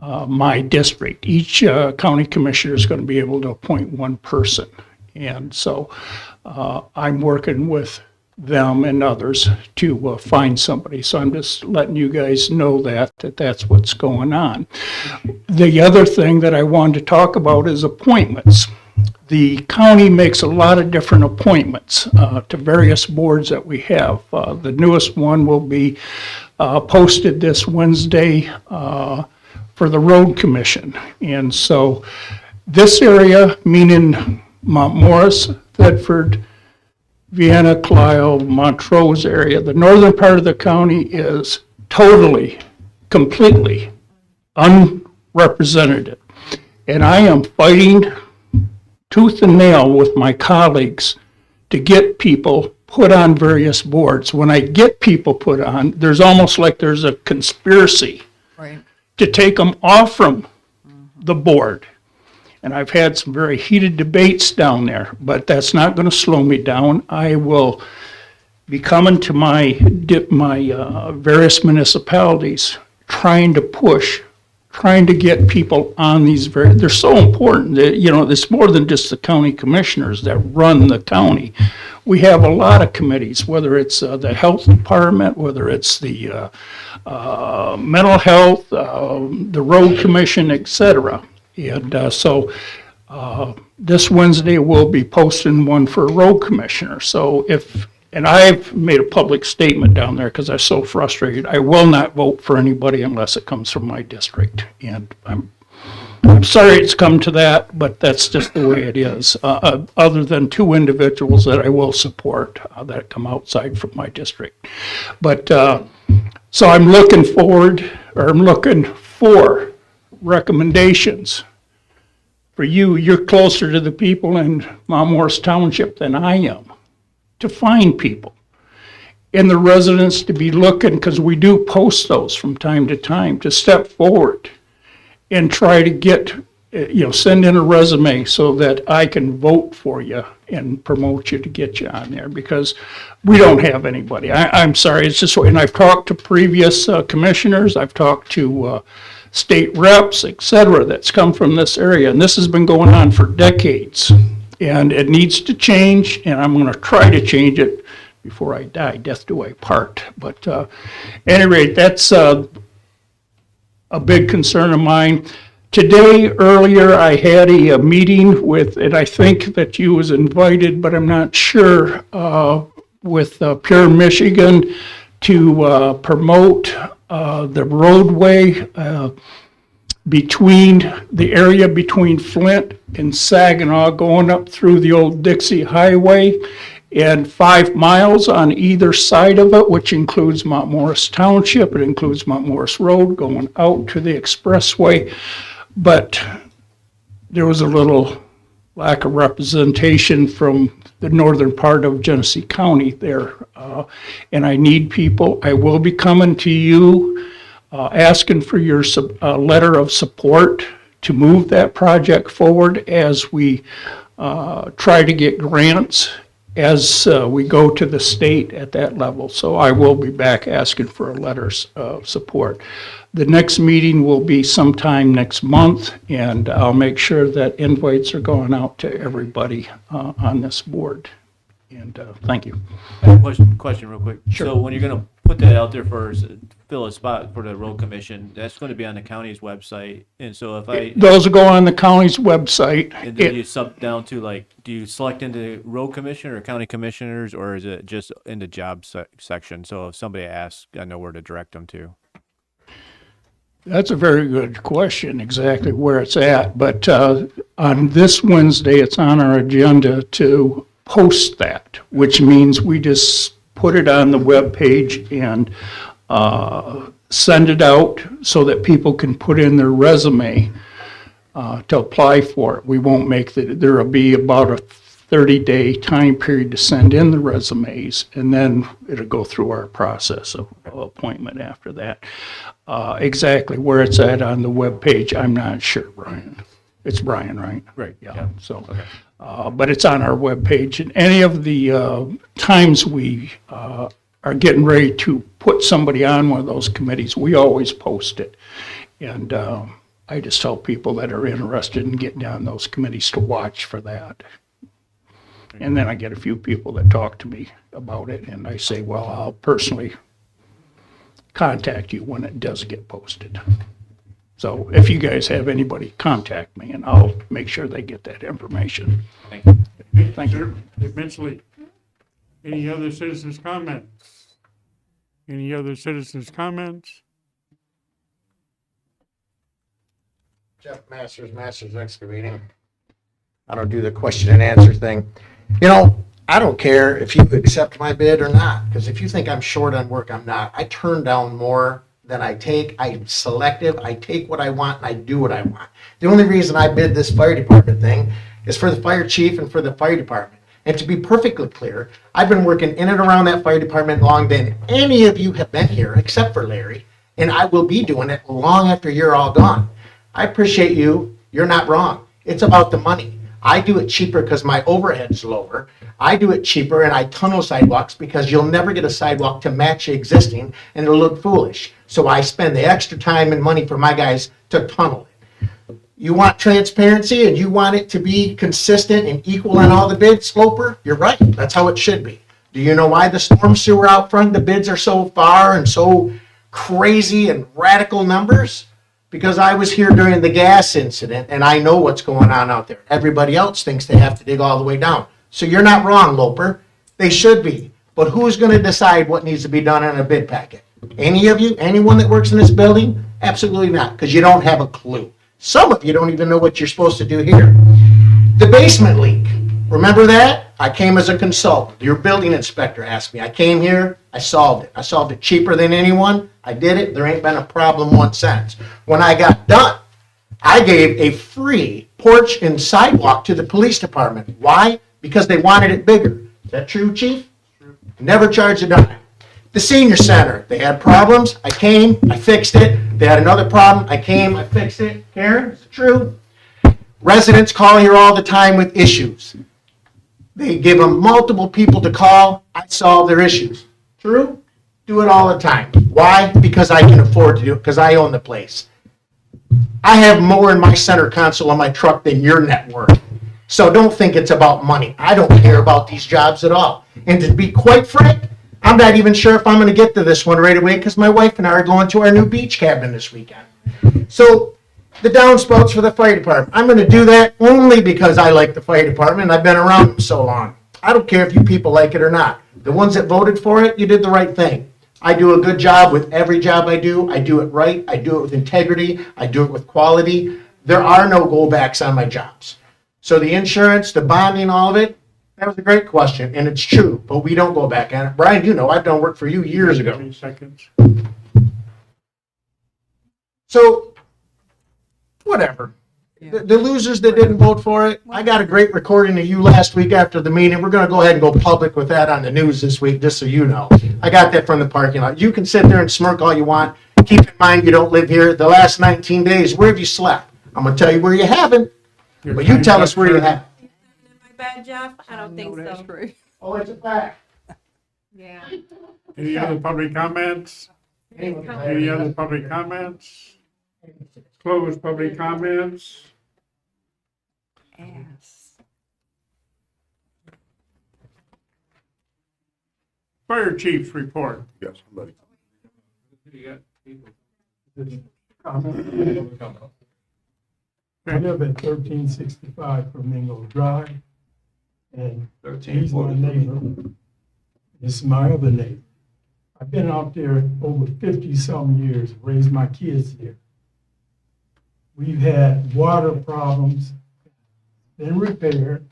my district. Each county commissioner is going to be able to appoint one person, and so I'm working with them and others to find somebody. So I'm just letting you guys know that that's what's going on. The other thing that I wanted to talk about is appointments. The county makes a lot of different appointments to various boards that we have. The newest one will be posted this Wednesday for the Road Commission. And so this area, meaning Mount Morris, Thetford, Vienna, Clio, Montrose area, the northern part of the county is totally, completely unrepresented. And I am fighting tooth and nail with my colleagues to get people put on various boards. When I get people put on, there's almost like there's a conspiracy Right. to take them off from the board. And I've had some very heated debates down there, but that's not going to slow me down. I will be coming to my various municipalities, trying to push, trying to get people on these they're so important. That, it's more than just the county commissioners that run the county. We have a lot of committees, whether it's the health department, whether it's the mental health, the road commission, et cetera. And so this Wednesday we'll be posting one for a road commissioner. So and I've made a public statement down there because I'm so frustrated. I will not vote for anybody unless it comes from my district. And I'm sorry it's come to that, but that's just the way it is. Other than two individuals that I will support that come outside from my district. But so I'm looking for recommendations for you. You're closer to the people in Mount Morris Township than I am, to find people and the residents to be looking, because we do post those from time to time, to step forward and try to get, send in a resume so that I can vote for you and promote you to get you on there, because we don't have anybody. I'm sorry, it's just, and I've talked to previous commissioners, I've talked to state reps, et cetera, that's come from this area, and this has been going on for decades. And it needs to change, and I'm going to try to change it before I die. Death do I part. But at any rate, that's a big concern of mine. Today, earlier, I had a meeting with, and I think that you was invited, but I'm not sure, with Pure Michigan to promote the roadway between the area between Flint and Saginaw, going up through the old Dixie Highway, and 5 miles on either side of it, which includes Mount Morris Township. It includes Mount Morris Road going out to the expressway. But there was a little lack of representation from the northern part of Genesee County there. And I need people. I will be coming to you asking for your letter of support to move that project forward as we try to get grants as we go to the state at that level. So I will be back asking for a letters of support. The next meeting will be sometime next month, and I'll make sure that invites are going out to everybody on this board. And thank you. Question real quick. Sure. So when you're gonna put that out there for, fill a spot for the road commission, that's gonna be on the county's website. And so if I, Those will go on the county's website. and then you sub down to like, do you select into road commissioner or county commissioners, or is it just in the job section? So if somebody asks, I know where to direct them to. That's a very good question, exactly where it's at. But on this Wednesday, it's on our agenda to post that, which means we just put it on the webpage and send it out so that people can put in their resume to apply for it. We won't make there will be about a 30-day time period to send in the resumes, and then it'll go through our process of appointment after that. Exactly where it's at on the webpage, I'm not sure, Brian. It's Brian, right? Right. Yeah, so, but it's on our webpage, and any of the times we are getting ready to put somebody on one of those committees, we always post it. And I just tell people that are interested in getting on those committees to watch for that. And then I get a few people that talk to me about it, and I say, well, I'll personally contact you when it does get posted. So if you guys have anybody, contact me, and I'll make sure they get that information. Thank you. Thank you. Immensely. Any other citizens' comments? Any other citizens' comments? Jeff Masters Excavating. I don't do the question and answer thing. You know, I don't care if you accept my bid or not, because if you think I'm short on work, I'm not. I turn down more than I take. I'm selective. I take what I want and I do what I want. The only reason I bid this fire department thing is for the fire chief and for the fire department. And to be perfectly clear, I've been working in and around that fire department longer than any of you have been here, except for Larry, and I will be doing it long after you're all gone. I appreciate you. You're not wrong. It's about the money. I do it cheaper because my overhead's lower. I do it cheaper and I tunnel sidewalks because you'll never get a sidewalk to match the existing and it'll look foolish. So I spend the extra time and money for my guys to tunnel it. You want transparency and you want it to be consistent and equal on all the bids, Sloper? You're right. That's how it should be. Do you know why the storm sewer out front, the bids are so far and so crazy and radical numbers? Because I was here during the gas incident and I know what's going on out there. Everybody else thinks they have to dig all the way down. So you're not wrong, Loper. They should be. But who's going to decide what needs to be done on a bid packet? Any of you? Anyone that works in this building? Absolutely not, because you don't have a clue. Some of you don't even know what you're supposed to do here. The basement leak. Remember that? I came as a consultant. Your building inspector asked me. I came here. I solved it. I solved it cheaper than anyone. I did it. There ain't been a problem one since. When I got done, I gave a free porch and sidewalk to the police department. Why? Because they wanted it bigger. Is that true, Chief? True. Never charged a dime. The senior center, they had problems. I came. I fixed it. They had another problem. I came. I fixed it. Karen, is it true? Residents call here all the time with issues. They give them multiple people to call. I solve their issues. True? Do it all the time. Why? Because I can afford to do it, because I own the place. I have more in my center console on my truck than your net worth. So don't think it's about money. I don't care about these jobs at all. And to be quite frank, I'm not even sure if I'm going to get to this one right away because my wife and I are going to our new beach cabin this weekend. So the downspouts for the fire department. I'm going to do that only because I like the fire department and I've been around them so long. I don't care if you people like it or not. The ones that voted for it, you did the right thing. I do a good job with every job I do. I do it right. I do it with integrity. I do it with quality. There are no go backs on my jobs. So the insurance, the bonding, all of it, that was a great question, and it's true, but we don't go back on it. Brian, you know, I've done work for you years ago. 30 seconds. So, whatever. The losers that didn't vote for it, I got a great recording of you last week after the meeting. We're going to go ahead and go public with that on the news this week, just so you know. I got that from the parking lot. You can sit there and smirk all you want. Keep in mind you don't live here. The last 19 days, where have you slept? I'm going to tell you where you haven't, but you tell us where you have. Bad, Jeff? I don't think so. Oh, it's a fact. Yeah. Any other public comments? Any other public comments? Close public comments. Ass. Fire chief's report. Yes, somebody. I live at 1365 Flamingo Drive, and he's my neighbor. This is my other neighbor. I've been out there over 50-some years, raised my kids there. We've had water problems, been repaired,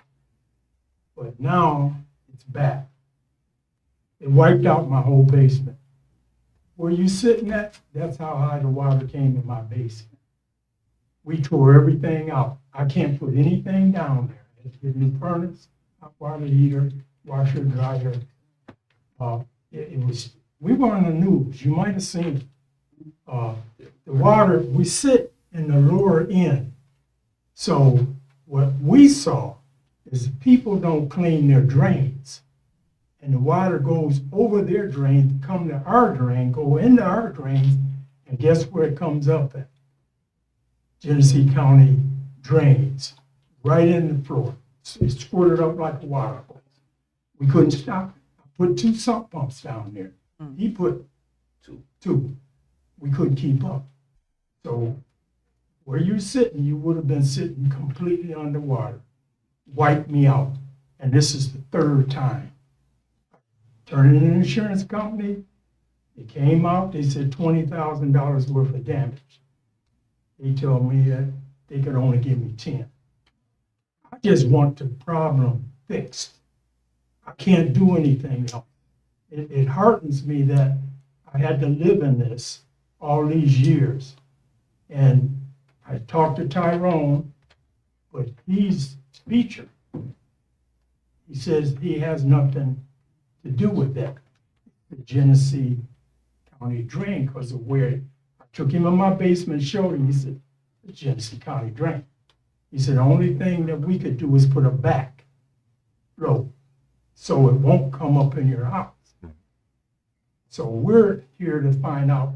but now it's back. It wiped out my whole basement. Where you sitting at, that's how high the water came in my basement. We tore everything out. I can't put anything down there. I had to get a new furnace, hot water heater, washer, dryer. It was, we were on the news, you might have seen it. The water, we sit in the lower end. So what we saw is people don't clean their drains. And the water goes over their drain, come to our drain, go into our drains, and guess where it comes up at? Genesee County drains, right in the floor. It squirted up like a water hose. We couldn't stop it. I put 2 sump pumps down there. He put two. We couldn't keep up. So where you're sitting, you would have been sitting completely underwater. Wiped me out. And this is the 3rd time. Turned in an insurance company. It came out, they said $20,000 worth of damage. They told me that they could only give me 10. I just want the problem fixed. I can't do anything else. It heartens me that I had to live in this all these years. And I talked to Tyrone, but he's speaker. He says he has nothing to do with that. The Genesee County drain, because of where I took him in my basement, showed him, he said, the Genesee County drain. He said, the only thing that we could do is put a back flow so it won't come up in your house. So we're here to find out,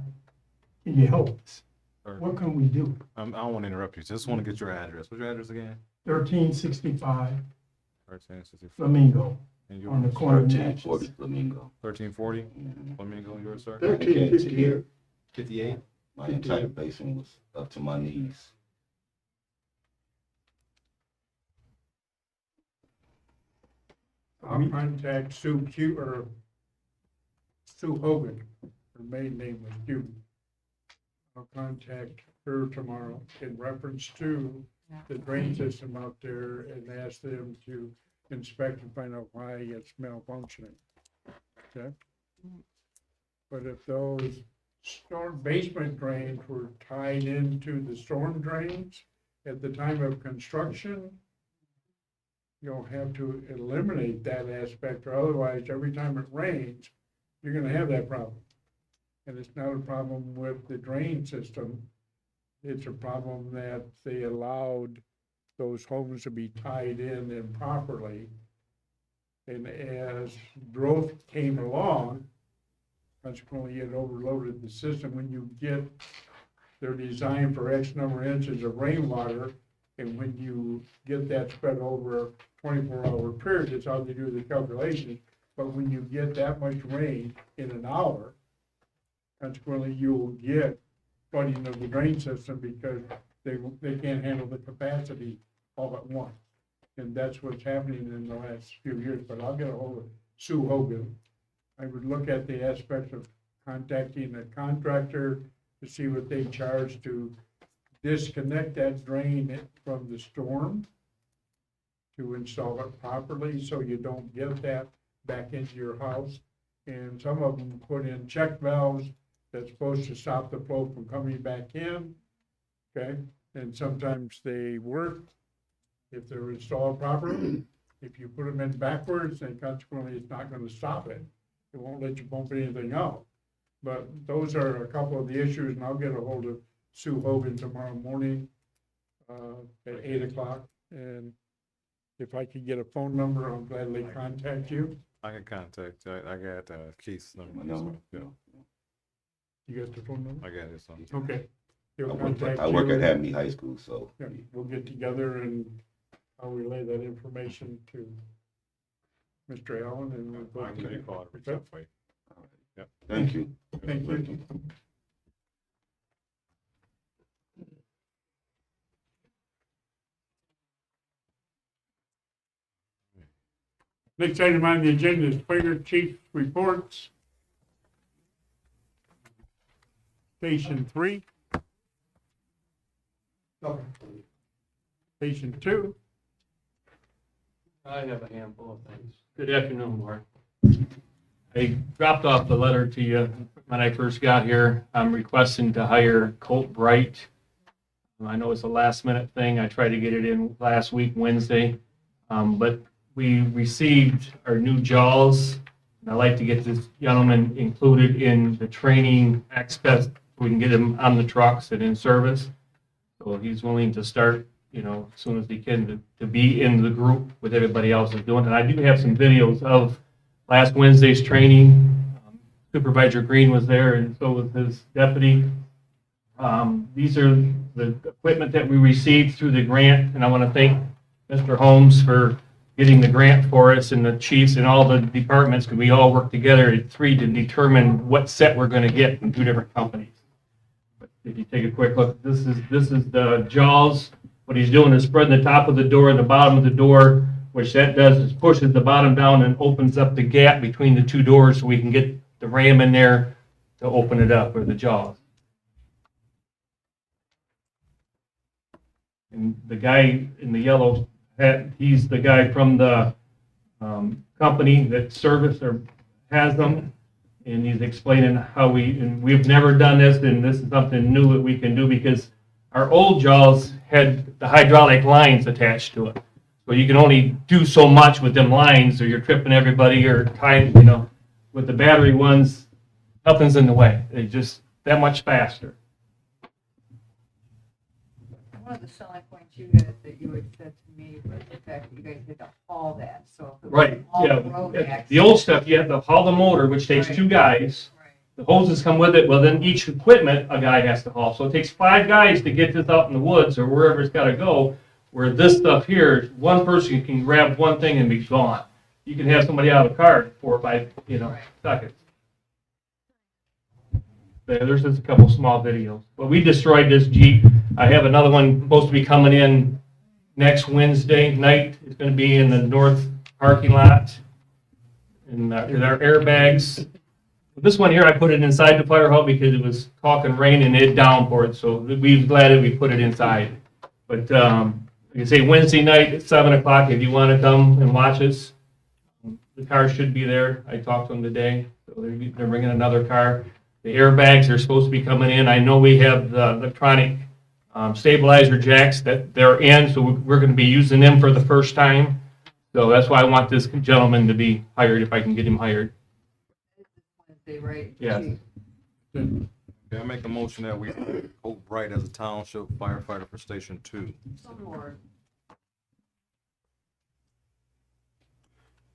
can you help us? What can we do? I don't want to interrupt you. Just want to get your address. What's your address again? 1365 1365. Flamingo And on the yours? corner of 1340 Natchez. Flamingo. 1340? Flamingo, yours, sir? 1358. 58? My entire basement was up to my knees. I'll contact Sue Hogan. Her maiden name was Q. I'll contact her tomorrow in reference to the drain system out there and ask them to inspect and find out why it's malfunctioning. Okay? But if those storm basement drains were tied into the storm drains at the time of construction, you'll have to eliminate that aspect, or otherwise, every time it rains, you're gonna have that problem. And it's not a problem with the drain system. It's a problem that they allowed those homes to be tied in improperly. And as growth came along, consequently, it overloaded the system. When you get, they're designed for X number of inches of rainwater, and when you get that spread over a 24-hour period, it's how they do the calculations. But when you get that much rain in an hour, consequently, you'll get flooding of the drain system because they can't handle the capacity all at once. And that's what's happening in the last few years. But I'll get a hold of Sue Hogan. I would look at the aspects of contacting a contractor to see what they charge to disconnect that drain from the storm, to install it properly so you don't get that back into your house. And some of them put in check valves that's supposed to stop the flow from coming back in, okay? And sometimes they work if they're installed properly. If you put them in backwards, then consequently it's not gonna stop it. It won't let you pump anything out. But those are a couple of the issues, and I'll get a hold of Sue Hogan tomorrow morning at 8 o'clock and if I could get a phone number, I'll gladly contact you. I can contact, I got Keith's number. No. Yeah, You got the phone number? I got his number. Okay. He'll contact I work you. at Hackney High School, so. Yeah, we'll get together and I'll relay that information to Mr. Allen and we'll go I can from give you a there. call, reach out for you. Yep. Thank you. Thank you. Next item on the agenda is Fire Chief Reports. Station 3. Station 2. I have a handful of things. Good afternoon, Mark. I dropped off the letter to you when I first got here. I'm requesting to hire Colt Bright. I know it's a last minute thing. I tried to get it in last week, Wednesday. But we received our new jaws. And I'd like to get this gentleman included in the training aspect. We can get him on the trucks and in service. So he's willing to start, as soon as he can to be in the group with everybody else is doing. And I do have some videos of last Wednesday's training. Supervisor Green was there and so was his deputy. These are the equipment that we received through the grant, and I want to thank Mr. Holmes for getting the grant for us and the chiefs and all the departments, because we all work together at 3 to determine what set we're going to get from 2 different companies. But if you take a quick look, this is the jaws. What he's doing is spreading the top of the door and the bottom of the door. Which that does is pushes the bottom down and opens up the gap between the 2 doors so we can get the ram in there to open it up, or the jaws. And the guy in the yellow hat, he's the guy from the company that service or has them. And he's explaining how we've never done this, and this is something new that we can do because our old jaws had the hydraulic lines attached to it. So you can only do so much with them lines or you're tripping everybody or tying, with the battery ones, nothing's in the way. They're just that much faster. One of the selling points that you had said to me was the fact that you guys had to haul that, so. if it was Right, all yeah. road The access- old stuff, you have to haul the motor, which takes Right. 2 guys. Right. The hoses come with it, well, then each equipment a guy has to haul. So it takes 5 guys to get this out in the woods or wherever it's gotta go. Where this stuff here, one person can grab one thing and be gone. You can have somebody out of the car in 4 or 5, seconds. There's just a couple small videos. But we destroyed this Jeep. I have another one supposed to be coming in next Wednesday night. It's gonna be in the north parking lot. And our airbags. This one here, I put it inside the fire hall because it was talking rain and it downpoured. So we're glad that we put it inside. But, like I say, Wednesday night at 7 o'clock, if you want to come and watch us, the car should be there. I talked to them today, so they're bringing another car. The airbags are supposed to be coming in. I know we have the electronic stabilizer jacks that they're in, so we're going to be using them for the first time. So that's why I want this gentleman to be hired, if I can get him hired. Wednesday, right? Yes. Chief? Okay, I make a motion that we hire Colt Bright as a township firefighter for Station 2. Support.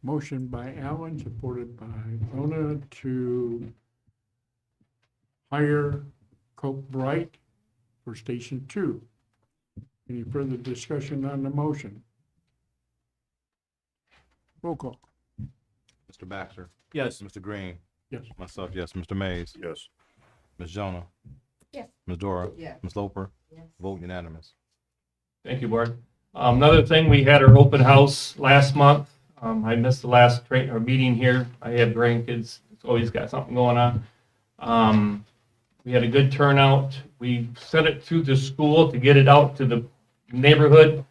Motion by Allen, supported by Jonah to hire Colt Bright for Station 2. Any further discussion on the motion? Roll call. Mr. Baxter? Yes. Mr. Green? Yes. Myself, yes. Mr. Mays? Yes. Ms. Jonah? Yes. Ms. Dora? Yes. Ms. Loper? Yes. Vote unanimous. Thank you, Board. Another thing, we had our open house last month. I missed the last meeting here. I have grandkids. It's always got something going on. We had a good turnout. We sent it through the school to get it out to the neighborhood,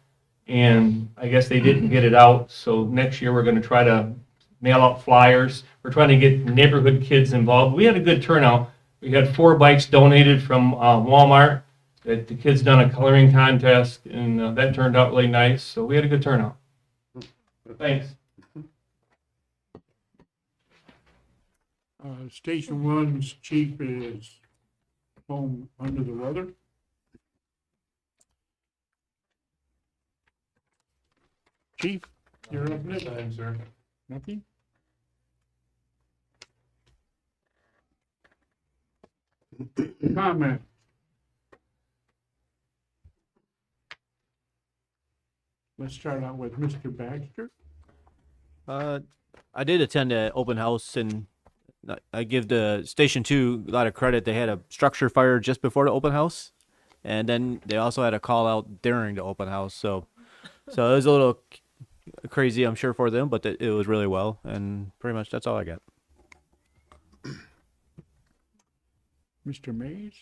and I guess they didn't get it out. So next year, we're going to try to mail out flyers. We're trying to get neighborhood kids involved. We had a good turnout. We had 4 bikes donated from Walmart. That the kids done a coloring contest, and that turned out really nice. So we had a good turnout. Thanks. Station 1's chief is home under the weather. Chief, you're up next. Time, sir. Nothing? Comment? Let's start out with Mr. Baxter. I did attend an open house, and I give the Station 2 a lot of credit. They had a structure fire just before the open house, and then they also had a call out during the open house. So it was a little crazy, I'm sure, for them, but it was really well, and pretty much that's all I got. Mr. Mays?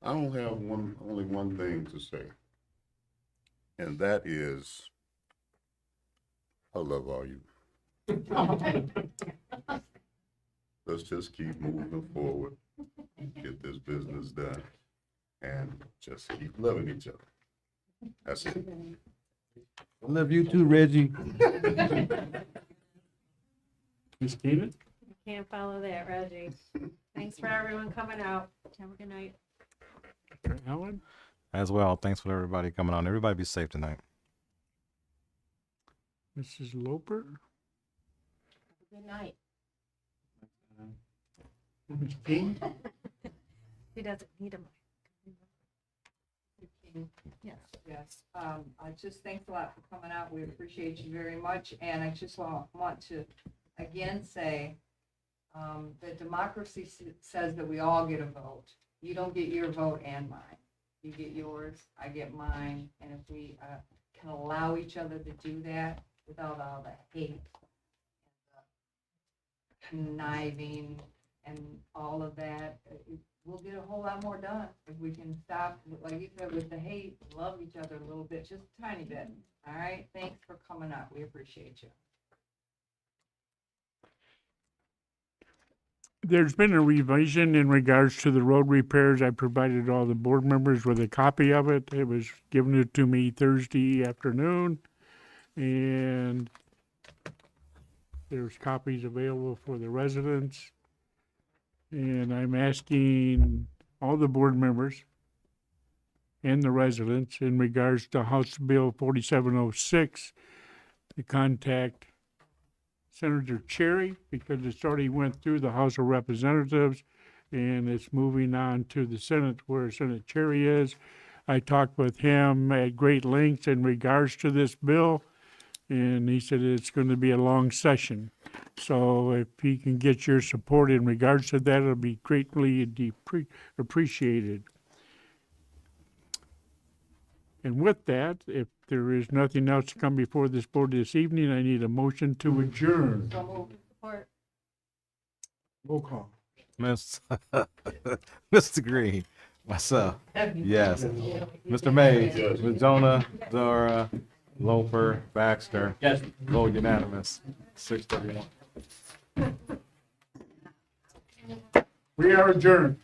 I don't have only one thing to say. And that is, I love all you. Let's just keep moving forward, get this business done, and just keep loving each other. That's it. I love you too, Reggie. Ms. Keenan? Can't follow that, Reggie. Thanks for everyone coming out. Have a good night. Mr. Allen? As well, thanks for everybody coming on. Everybody be safe tonight. Mrs. Loper? Good night. Ms. King? He doesn't need him. Yes. Yes, I just thanks a lot for coming out. We appreciate you very much. And I just want to again say that democracy says that we all get a vote. You don't get your vote and mine. You get yours, I get mine. And if we can allow each other to do that without all the hate, and the conniving, and all of that, we'll get a whole lot more done if we can stop, like you said, with the hate, love each other a little bit, just a tiny bit. All right, thanks for coming out. We appreciate you. There's been a revision in regards to the road repairs. I provided all the board members with a copy of it. It was given to me Thursday afternoon. And there's copies available for the residents. And I'm asking all the board members and the residents in regards to House Bill 4706 to contact Senator Cherry, because it's already went through the House of Representatives and it's moving on to the Senate where Senator Cherry is. I talked with him at great lengths in regards to this bill, and he said it's going to be a long session. So if he can get your support in regards to that, it'll be greatly appreciated. And with that, if there is nothing else to come before this board this evening, I need a motion to adjourn. Support. Roll call. Mr. Green, myself, yes. Mr. Mays, Ms. Jonah, Zora, Loper, Baxter. Yes. Vote unanimous, 6:31. We are adjourned.